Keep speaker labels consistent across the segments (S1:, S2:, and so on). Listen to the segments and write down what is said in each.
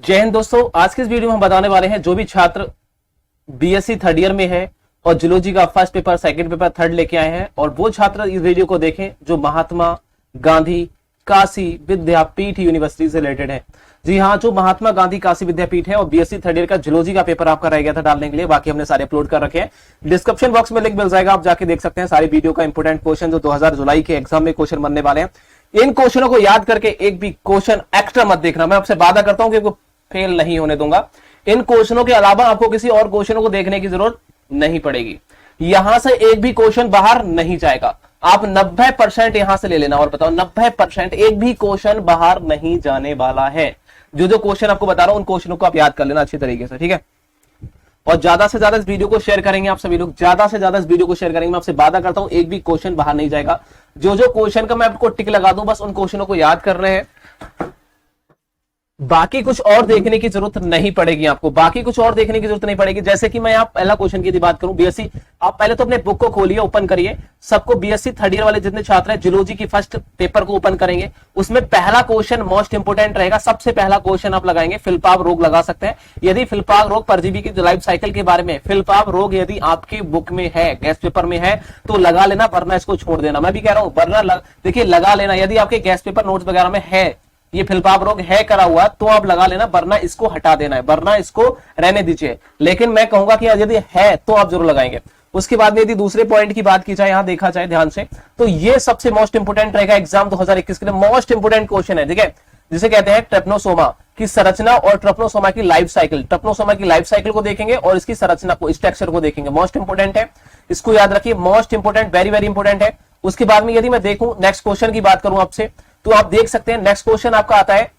S1: जय हिंद दोस्तों। आज के इस वीडियो में हम बताने वाले हैं जो भी छात्र बीएससी थर्ड ईयर में है और जूलॉजी का first paper, second paper, third लेके आए हैं, और वो छात्र इस वीडियो को देखें जो महात्मा गांधी काशी विद्यापीठ यूनिवर्सिटी से रिलेटेड है। जी हाँ, जो महात्मा गांधी काशी विद्यापीठ है और बीएससी थर्ड ईयर का जूलॉजी का पेपर आपका रह गया था डालने के लिए, बाकी हमने सारे अपलोड कर रखे हैं। डिस्क्रिप्शन बॉक्स में लिंक मिल जाएगा, आप जाके देख सकते हैं सारी वीडियो का इंपोर्टेंट क्वेश्चन जो 2000 जुलाई के एग्जाम में क्वेश्चन बनने वाले हैं। इन क्वेश्चनों को याद करके एक भी क्वेश्चन एक्स्ट्रा मत देखना, मैं आपसे वादा करता हूं कि फेल नहीं होने दूंगा। इन क्वेश्चनों के अलावा आपको किसी और क्वेश्चनों को देखने की जरूरत नहीं पड़ेगी। यहां से एक भी क्वेश्चन बाहर नहीं जाएगा, आप 90% यहां से ले लेना। और बताओ 90% एक भी क्वेश्चन बाहर नहीं जाने वाला है। जो क्वेश्चन आपको बता रहा हूं उन क्वेश्चनों को आप याद कर लेना अच्छी तरीके से, ठीक है। और ज्यादा से ज्यादा इस वीडियो को शेयर करेंगे आप सभी लोग, ज्यादा से ज्यादा इस वीडियो को शेयर करेंगे। मैं आपसे वादा करता हूं एक भी क्वेश्चन बाहर नहीं जाएगा। जो क्वेश्चन का मैं आपको टिक लगा दूं, बस उन क्वेश्चनों को याद कर रहे हैं, बाकी कुछ और देखने की जरूरत नहीं पड़ेगी आपको, बाकी कुछ और देखने की जरूरत नहीं पड़ेगी। जैसे कि मैं आप पहला क्वेश्चन की बात करूं, बीएससी, आप पहले तो अपने बुक को खोलिए, ओपन करिए। सबको बीएससी थर्ड ईयर वाले जितने छात्र हैं जूलॉजी की फर्स्ट पेपर को ओपन करेंगे, उसमें पहला क्वेश्चन मोस्ट इंपोर्टेंट रहेगा। सबसे पहला क्वेश्चन आप लगाएंगे फिलपाव रोग लगा सकते हैं। यदि फिलपाव रोग परजीवी की लाइफ साइकिल के बारे में, फिलपाव रोग यदि आपके बुक में है, गेस्ट पेपर में है तो लगा लेना, वरना इसको छोड़ देना। मैं भी कह रहा हूं वरना देखिए लगा लेना। यदि आपके गेस्ट पेपर नोट्स वगैरह में है ये फिलपाव रोग है करा हुआ तो आप लगा लेना, वरना इसको हटा देना है, वरना इसको रहने दीजिए। लेकिन मैं कहूंगा कि यदि है तो आप जरूर लगाएंगे। उसके बाद में यदि दूसरे पॉइंट की बात की जाए, यहां देखा जाए ध्यान से, तो ये सबसे मोस्ट इंपोर्टेंट रहेगा एग्जाम 2021 के लिए। मोस्ट इंपोर्टेंट क्वेश्चन है, ठीक है, जिसे कहते हैं ट्रिपनोसोमा की संरचना और ट्रिपनोसोमा की लाइफ साइकिल। ट्रिपनोसोमा की लाइफ साइकिल को देखेंगे और इसकी संरचना को, स्ट्रक्चर को देखेंगे। मोस्ट इंपोर्टेंट है, इसको याद रखिए, most important, very very important है। उसके बाद में यदि मैं देखूं नेक्स्ट क्वेश्चन की बात करूं आपसे, तो आप देख सकते हैं नेक्स्ट क्वेश्चन आपका आता है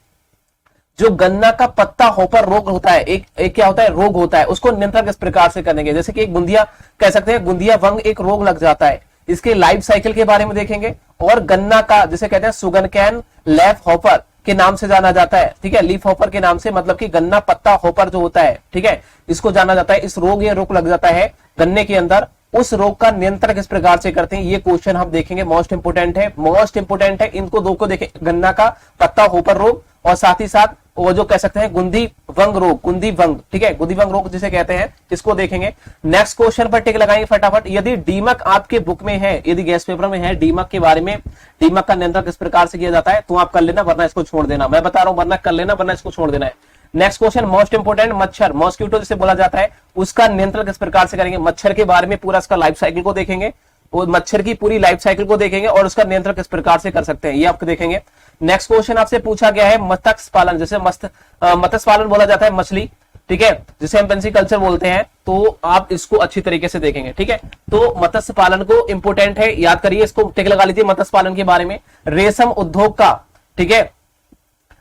S1: जो गन्ना का पत्ता होपर रोग होता है, एक क्या होता है, रोग होता है, उसको नियंत्रण किस प्रकार से करेंगे। जैसे कि एक गुंदिया कह सकते हैं, गुंदिया वंग एक रोग लग जाता है, इसके लाइफ साइकिल के बारे में देखेंगे। और गन्ना का जिसे कहते हैं सुगनकैन लीफ हॉपर के नाम से जाना जाता है, ठीक है, लीफ हॉपर के नाम से, मतलब कि गन्ना पत्ता होपर जो होता है, ठीक है, इसको जाना जाता है। इस रोग, ये रोग लग जाता है गन्ने के अंदर, उस रोग का नियंत्रण किस प्रकार से करते हैं, ये क्वेश्चन हम देखेंगे। मोस्ट इंपोर्टेंट है, मोस्ट इंपोर्टेंट है। इनको दो को देखें, गन्ना का पत्ता होपर रोग और साथ ही साथ वो जो कह सकते हैं गुंदी वंग रोग, गुंदी वंग, ठीक है, गुंदी वंग रोग जिसे कहते हैं, इसको देखेंगे। नेक्स्ट क्वेश्चन पर टिक लगाएंगे फटाफट। यदि डीमक आपके बुक में है, यदि गेस्ट पेपर में है, डीमक के बारे में, डीमक का नियंत्रण किस प्रकार से किया जाता है, तो आप कर लेना, वरना इसको छोड़ देना। मैं बता रहा हूं वरना कर लेना, वरना इसको छोड़ देना है। नेक्स्ट क्वेश्चन मोस्ट इंपोर्टेंट, मच्छर, मॉस्क्यूटो जिसे बोला जाता है, उसका नियंत्रण किस प्रकार से करेंगे। मच्छर के बारे में पूरा इसका लाइफ साइकिल को देखेंगे, और मच्छर की पूरी लाइफ साइकिल को देखेंगे और उसका नियंत्रण किस प्रकार से कर सकते हैं, ये आपको देखेंगे। नेक्स्ट क्वेश्चन आपसे पूछा गया है मत्स्य पालन, जैसे मत्स्य पालन बोला जाता है मछली, ठीक है, जिसे हम पेंसी कल्चर बोलते हैं, तो आप इसको अच्छी तरीके से देखेंगे, ठीक है। तो मत्स्य पालन को इंपोर्टेंट है, याद करिए, इसको टिक लगा लीजिए मत्स्य पालन के बारे में। रेशम उद्योग का, ठीक है,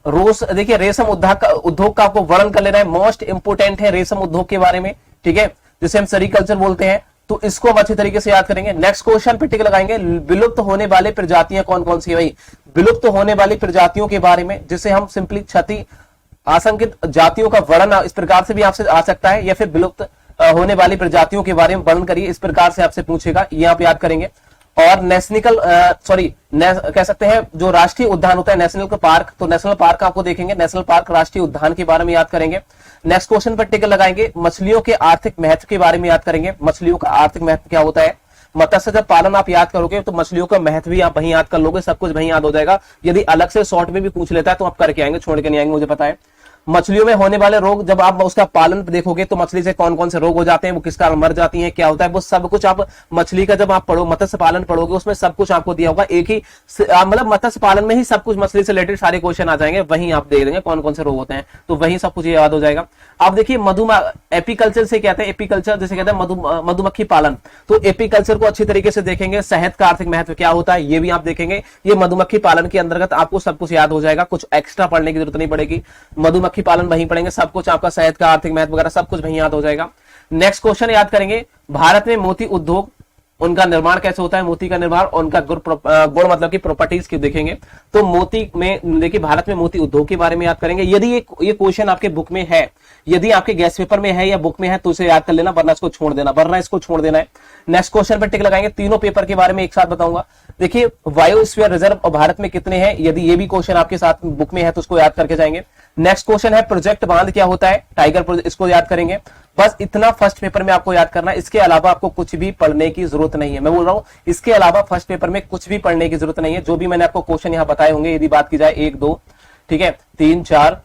S1: रोज देखिए रेशम उद्योग का आपको वर्णन कर लेना है, मोस्ट इंपोर्टेंट है रेशम उद्योग के बारे में, ठीक है, जिसे हम सेरीकल्चर बोलते हैं, तो इसको हम अच्छी तरीके से याद करेंगे। नेक्स्ट क्वेश्चन पे टिक लगाएंगे, विलुप्त होने वाले प्रजातियां कौन कौन सी है भाई, विलुप्त होने वाली प्रजातियों के बारे में, जिसे हम सिंपली क्षति आशंकित जातियों का वर्णन इस प्रकार से भी आपसे आ सकता है, या फिर विलुप्त होने वाली प्रजातियों के बारे में वर्णन करिए, इस प्रकार से आपसे पूछेगा, ये आप याद करेंगे। और कह सकते हैं जो राष्ट्रीय उद्यान होता है नेशनल पार्क, तो नेशनल पार्क आपको देखेंगे, नेशनल पार्क राष्ट्रीय उद्यान के बारे में याद करेंगे। नेक्स्ट क्वेश्चन पर टिक लगाएंगे, मछलियों के आर्थिक महत्व के बारे में याद करेंगे। मछलियों का आर्थिक महत्व क्या होता है, मत्स्य जब पालन आप याद करोगे तो मछलियों का महत्व भी आप वहीं याद कर लोगे, सब कुछ वहीं याद हो जाएगा। यदि अलग से शॉर्ट में भी पूछ लेता है तो आप करके आएंगे, छोड़ के नहीं आएंगे, मुझे पता है। मछलियों में होने वाले रोग, जब आप उसका पालन देखोगे तो मछली से कौन कौन से रोग हो जाते हैं, वो किस कारण मर जाती हैं, क्या होता है, वो सब कुछ आप मछली का जब आप पढ़ो, मत्स्य पालन पढ़ोगे, उसमें सब कुछ आपको दिया होगा। एक ही मतलब मत्स्य पालन में ही सब कुछ मछली से रिलेटेड सारे क्वेश्चन आ जाएंगे, वहीं आप देख देंगे कौन कौन से रोग होते हैं, तो वहीं सब कुछ याद हो जाएगा। आप देखिए एपीकल्चर से कहते हैं, एपीकल्चर जैसे कहते हैं मधुमक्खी पालन, तो एपीकल्चर को अच्छी तरीके से देखेंगे। शहद का आर्थिक महत्व क्या होता है, ये भी आप देखेंगे। ये मधुमक्खी पालन के अंतर्गत आपको सब कुछ याद हो जाएगा, कुछ एक्स्ट्रा पढ़ने की जरूरत नहीं पड़ेगी। मधुमक्खी पालन वहीं पढ़ेंगे, सब कुछ आपका शहद का आर्थिक महत्व वगैरह सब कुछ वहीं याद हो जाएगा। नेक्स्ट क्वेश्चन याद करेंगे, भारत में मोती उद्योग उनका निर्माण कैसे होता है, मोती का निर्माण, उनका गुण मतलब की प्रॉपर्टीज की देखेंगे। तो मोती में देखिए भारत में मोती उद्योग के बारे में याद करेंगे। यदि ये क्वेश्चन आपके बुक में है, यदि आपके गैस पेपर में है या बुक में है तो इसे याद कर लेना, वरना इसको छोड़ देना है। नेक्स्ट क्वेश्चन पर टिक लगाएंगे। तीनों पेपर के बारे में एक साथ बताऊंगा। देखिए बायोस्फीयर रिजर्व भारत में कितने हैं, यदि ये भी क्वेश्चन आपके साथ बुक में है तो उसको याद करके जाएंगे। नेक्स्ट क्वेश्चन है प्रोजेक्ट बांध क्या होता है, टाइगर प्रोजेक्ट, इसको याद करेंगे। बस इतना फर्स्ट पेपर में आपको याद करना है, इसके अलावा आपको कुछ भी पढ़ने की जरूरत नहीं है। मैं बोल रहा हूं इसके अलावा फर्स्ट पेपर में कुछ भी पढ़ने की जरूरत नहीं है। जो भी मैंने आपको क्वेश्चन यहां बताए होंगे, यदि बात की जाए 1 2 ठीक है 3 4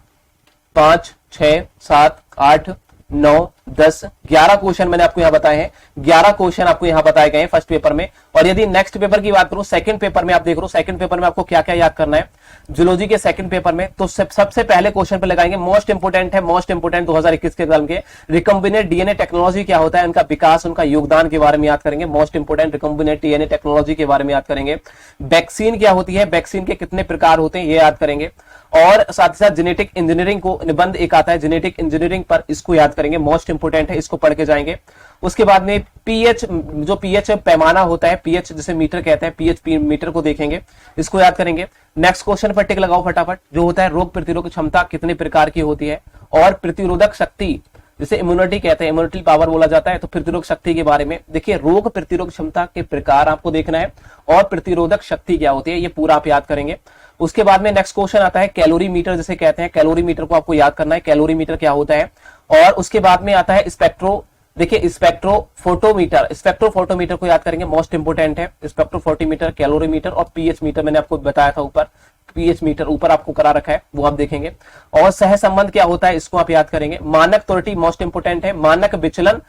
S1: 5 6 7 8 9 10 11 क्वेश्चन मैंने आपको यहां बताए हैं। 11 क्वेश्चन आपको यहां बताए गए हैं फर्स्ट पेपर में। और यदि नेक्स्ट पेपर की बात करूं, सेकंड पेपर में आप देख रहे हो, सेकंड पेपर में आपको क्या क्या याद करना है जूलॉजी के सेकंड पेपर में। तो सबसे पहले क्वेश्चन पे लगाएंगे, मोस्ट इंपोर्टेंट है, मोस्ट इंपोर्टेंट 2021 के एग्जाम के, रिकम्बिनेंट डीएनए टेक्नोलॉजी क्या होता है, उनका विकास, उनका योगदान के बारे में याद करेंगे। Most important recombinant DNA technology के बारे में याद करेंगे। वैक्सीन क्या होती है, वैक्सीन के कितने प्रकार होते हैं ये याद करेंगे। और साथ ही साथ जेनेटिक इंजीनियरिंग को निबंध एक आता है जेनेटिक इंजीनियरिंग पर, इसको याद करेंगे, मोस्ट इंपोर्टेंट है, इसको पढ़ के जाएंगे। उसके बाद में पीएच, जो पीएच पैमाना होता है, पीएच जिसे मीटर कहते हैं, पीएच मीटर को देखेंगे, इसको याद करेंगे। नेक्स्ट क्वेश्चन पर टिक लगाओ फटाफट, जो होता है रोग प्रतिरोधक क्षमता कितने प्रकार की होती है, और प्रतिरोधक शक्ति जिसे इम्यूनिटी कहते हैं, इम्यूनिटी पावर बोला जाता है। तो प्रतिरोधक शक्ति के बारे में देखिए, रोग प्रतिरोधक क्षमता के प्रकार आपको देखना है और प्रतिरोधक शक्ति क्या होती है, ये पूरा आप याद करेंगे। उसके बाद में नेक्स्ट क्वेश्चन आता है कैलोरी मीटर जिसे कहते हैं, कैलोरी मीटर को आपको याद करना है, कैलोरी मीटर क्या होता है। और उसके बाद में आता है स्पेक्ट्रो, देखिए स्पेक्ट्रोफोटोमीटर, स्पेक्ट्रोफोटोमीटर को याद करेंगे, मोस्ट इंपोर्टेंट है। स्पेक्ट्रोफोटोमीटर, कैलोरीमीटर और पीएच मीटर मैंने आपको बताया था ऊपर, पीएच मीटर ऊपर आपको करा रखा है, वो आप देखेंगे। और सह संबंध क्या होता है, इसको आप याद करेंगे। मानक त्रुटि मोस्ट इंपोर्टेंट है, मानक विचलन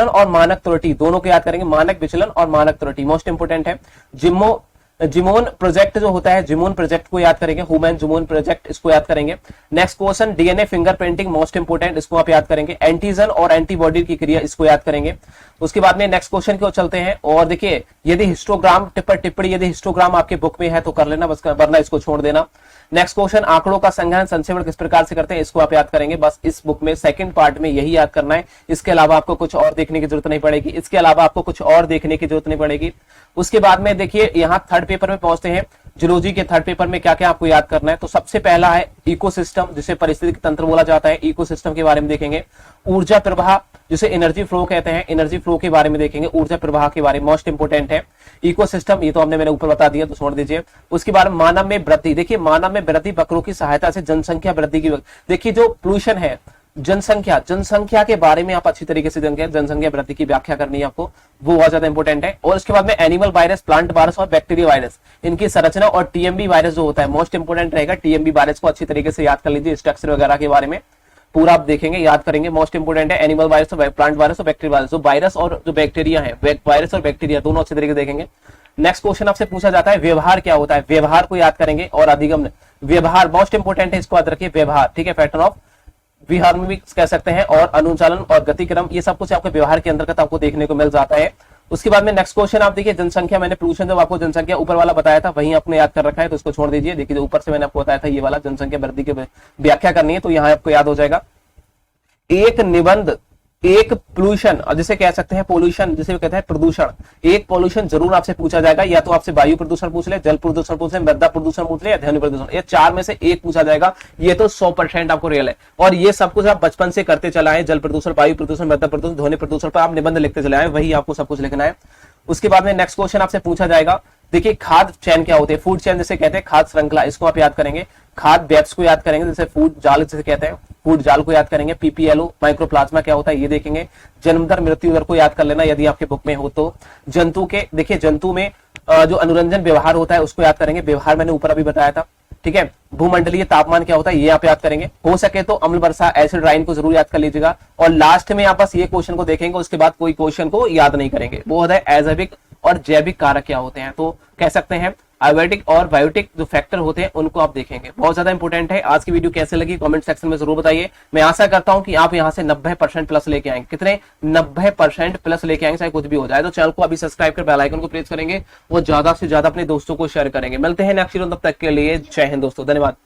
S1: और मानक त्रुटि दोनों को याद करेंगे। मानक विचलन और मानक त्रुटि मोस्ट इंपोर्टेंट है। जिमोन प्रोजेक्ट जो होता है, जिमोन प्रोजेक्ट को याद करेंगे, ह्यूमन जिमोन प्रोजेक्ट, इसको याद करेंगे। Next question DNA fingerprinting most important, इसको आप याद करेंगे। एंटीजन और एंटीबॉडी की क्रिया, इसको याद करेंगे। उसके बाद में नेक्स्ट क्वेश्चन की ओर चलते हैं। और देखिए यदि हिस्टोग्राम टिप्पणी यदि हिस्टोग्राम आपके बुक में है तो कर लेना, बस वरना इसको छोड़ देना। नेक्स्ट क्वेश्चन आंकड़ों का संग्रहण संक्षेपण किस प्रकार से करते हैं, इसको आप याद करेंगे। बस इस बुक में सेकंड पार्ट में यही याद करना है, इसके अलावा आपको कुछ और देखने की जरूरत नहीं पड़ेगी, इसके अलावा आपको कुछ और देखने की जरूरत नहीं पड़ेगी। उसके बाद में देखिए यहाँ थर्ड पेपर में पहुंचते हैं। जूलॉजी के थर्ड पेपर में क्या क्या आपको याद करना है, तो सबसे पहला है इकोसिस्टम जिसे पारिस्थितिक तंत्र बोला जाता है, इकोसिस्टम के बारे में देखेंगे। ऊर्जा प्रवाह जिसे एनर्जी फ्लो कहते हैं, एनर्जी फ्लो के बारे में देखेंगे, ऊर्जा प्रवाह के बारे में, मोस्ट इंपोर्टेंट है। इकोसिस्टम ये तो हमने मैंने ऊपर बता दिया, तो छोड़ दीजिए। उसके बाद मानव में वृद्धि, देखिए मानव में वृद्धि बकरों की सहायता से जनसंख्या वृद्धि की, देखिए जो पोल्यूशन है, जनसंख्या के बारे में आप अच्छी तरीके से जनसंख्या वृद्धि की व्याख्या करनी है आपको, वो बहुत ज्यादा इंपोर्टेंट है। और उसके बाद में एनिमल वायरस, प्लांट वायरस और बैक्टीरिया वायरस, इनकी संरचना, और टीएमबी वायरस जो होता है मोस्ट इंपोर्टेंट रहेगा। टीएमबी वायरस को अच्छी तरीके से याद कर लीजिए, स्ट्रक्चर वगैरह के बारे में पूरा आप देखेंगे, याद करेंगे, मोस्ट इंपोर्टेंट है। एनिमल वायरस, प्लांट वायरस और बैक्टीरिया वायरस, जो वायरस और जो बैक्टीरिया है, वायरस और बैक्टीरिया दोनों अच्छे तरीके से देखेंगे। नेक्स्ट क्वेश्चन आपसे पूछा जाता है व्यवहार क्या होता है, व्यवहार को याद करेंगे। और अधिगम, व्यवहार मोस्ट इंपोर्टेंट है, इसको याद रखिए, व्यवहार, ठीक है, पैटर्न ऑफ बिहेवियर भी कह सकते हैं। और अनुचालन और गतिक्रम, ये सब कुछ आपके व्यवहार के अंतर्गत आपको देखने को मिल जाता है। उसके बाद में नेक्स्ट क्वेश्चन आप देखिए जनसंख्या, मैंने पोल्यूशन जब आपको जनसंख्या ऊपर वाला बताया था वहीं आपने याद कर रखा है, तो इसको छोड़ दीजिए। देखिए जो ऊपर से मैंने आपको बताया था ये वाला जनसंख्या वृद्धि की व्याख्या करनी है, तो यहाँ आपको याद हो जाएगा। एक निबंध, एक पोल्यूशन, जिसे कह सकते हैं पोल्यूशन, जिसे कहते हैं प्रदूषण, एक पोल्यूशन जरूर आपसे पूछा जाएगा, या तो आपसे वायु प्रदूषण पूछ ले, जल प्रदूषण पूछ ले, मृदा प्रदूषण पूछ ले, या ध्वनि प्रदूषण, ये चार में से एक पूछा जाएगा। ये तो 100% आपको रियल है, और ये सब कुछ आप बचपन से करते चला है, जल प्रदूषण, वायु प्रदूषण, मृदा प्रदूषण, ध्वनि प्रदूषण पर आप निबंध लिखते चले आए, वही आपको सब कुछ लिखना है। उसके बाद में नेक्स्ट क्वेश्चन आपसे पूछा जाएगा, देखिए खाद्य चैन क्या होते हैं, फूड चैन जिसे कहते हैं, खाद्य श्रृंखला, इसको आप याद करेंगे। खाद्य वेब्स को याद करेंगे, जैसे फूड जाल जिसे कहते हैं, फूड जाल को याद करेंगे। पीपीएलओ, माइक्रोप्लाज्मा क्या होता है ये देखेंगे। जन्म दर, मृत्यु दर को याद कर लेना यदि आपके बुक में हो तो। जंतु के, देखिए जंतु में जो अनुरंजन व्यवहार होता है उसको याद करेंगे, व्यवहार मैंने ऊपर अभी बताया था, ठीक है। भूमंडलीय तापमान क्या होता है ये आप याद करेंगे। हो सके तो अम्ल वर्षा, एसिड राइन को जरूर याद कर लीजिएगा। और लास्ट में आप बस ये क्वेश्चन को देखेंगे, उसके बाद कोई क्वेश्चन को याद नहीं करेंगे, वो होता है एजैविक और जैविक कारक क्या होते हैं, तो कह सकते हैं आयोटिक और बायोटिक जो फैक्टर होते हैं उनको आप देखेंगे, बहुत ज्यादा इंपोर्टेंट है। आज की वीडियो कैसे लगी कमेंट सेक्शन में जरूर बताइए। मैं आशा करता हूं कि आप यहां से 90% प्लस लेके आएंगे, कितने 90% प्लस लेके आएंगे, चाहे कुछ भी हो जाए। तो चैनल को अभी सब्सक्राइब कर बेल आइकन को प्रेस करेंगे और ज्यादा से ज्यादा अपने दोस्तों को शेयर करेंगे। मिलते हैं नेक्स्ट वीडियो, तब तक के लिए जय हिंद दोस्तों, धन्यवाद।